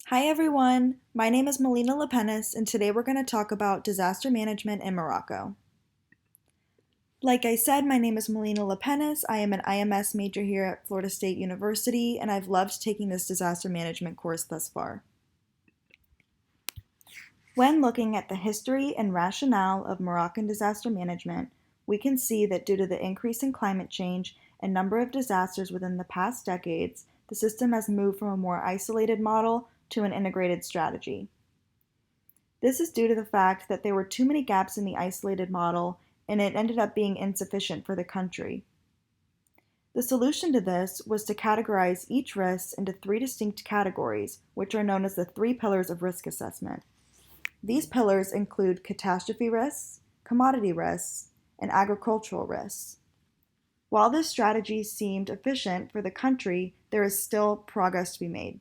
Hi everyone, my name is Melina Lepenis and today we're going to talk about disaster management in Morocco. Like I said, my name is Melina Lepenis. I am an IMS major here at Florida State University and I've loved taking this disaster management course thus far. When looking at the history and rationale of Moroccan disaster management, we can see that due to the increase in climate change and number of disasters within the past decades, the system has moved from a more isolated model to an integrated strategy. This is due to the fact that there were too many gaps in the isolated model and it ended up being insufficient for the country. The solution to this was to categorize each risk into three distinct categories, which are known as the three pillars of risk assessment. These pillars include catastrophe risks, commodity risks, and agricultural risks. While this strategy seemed efficient for the country, there is still progress to be made.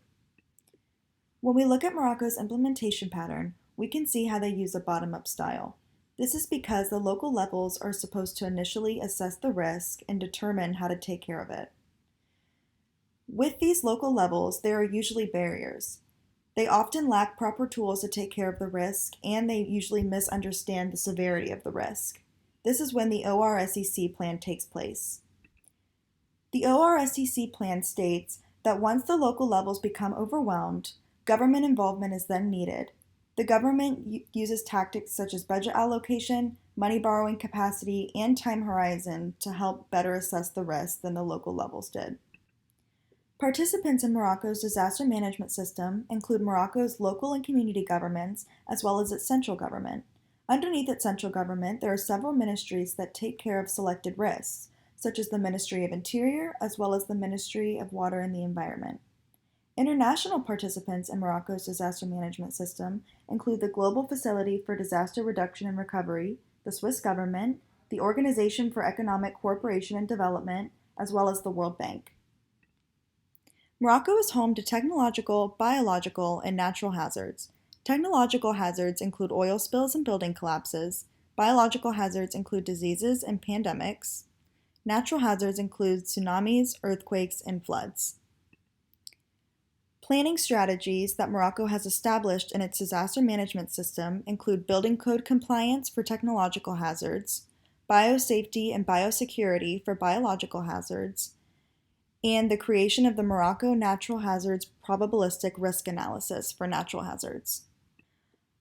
When we look at Morocco's implementation pattern, we can see how they use a bottom-up style. This is because the local levels are supposed to initially assess the risk and determine how to take care of it. With these local levels, there are usually barriers. They often lack proper tools to take care of the risk, and they usually misunderstand the severity of the risk. This is when the ORSEC plan takes place. The ORSEC plan states that once the local levels become overwhelmed, government involvement is then needed. The government uses tactics such as budget allocation, money borrowing capacity, and time horizon to help better assess the risk than the local levels did. Participants in Morocco's disaster management system include Morocco's local and community governments, as well as its central government. Underneath its central government, there are several ministries that take care of selected risks, such as the Ministry of Interior, as well as the Ministry of Water and the Environment. International participants in Morocco's disaster management system include the Global Facility for Disaster Reduction and Recovery, the Swiss government, the Organization for Economic Cooperation and Development, as well as the World Bank. Morocco is home to technological, biological, and natural hazards. Technological hazards include oil spills and building collapses. Biological hazards include diseases and pandemics. Natural hazards include tsunamis, earthquakes, and floods. Planning strategies that Morocco has established in its disaster management system include building code compliance for technological hazards, biosafety and biosecurity for biological hazards, and the creation of the Morocco Natural Hazards Probabilistic Risk Analysis for natural hazards.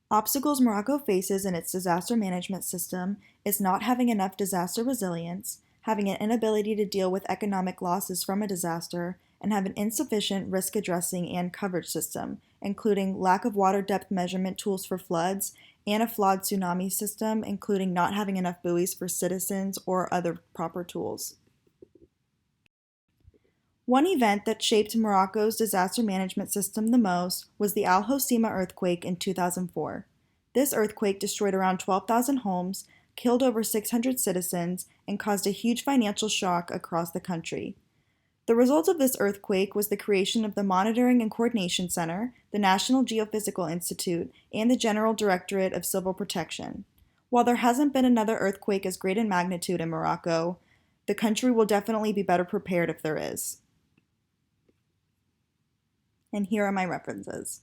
Obstacles Morocco faces in its disaster management system is not having enough disaster resilience, having an inability to deal with economic losses from a disaster, and have an insufficient risk addressing and coverage system, including lack of water depth measurement tools for floods and a flawed tsunami system, including not having enough buoys for citizens or other proper tools. One event that shaped Morocco's disaster management system the most was the Al Hoceima earthquake in 2004. This earthquake destroyed around 12,000 homes, killed over 600 citizens, and caused a huge financial shock across the country. The result of this earthquake was the creation of the Monitoring and Coordination Center, the National Geophysical Institute, and the General Directorate of Civil Protection. While there hasn't been another earthquake as great in magnitude in Morocco, the country will definitely be better prepared if there is. And here are my references.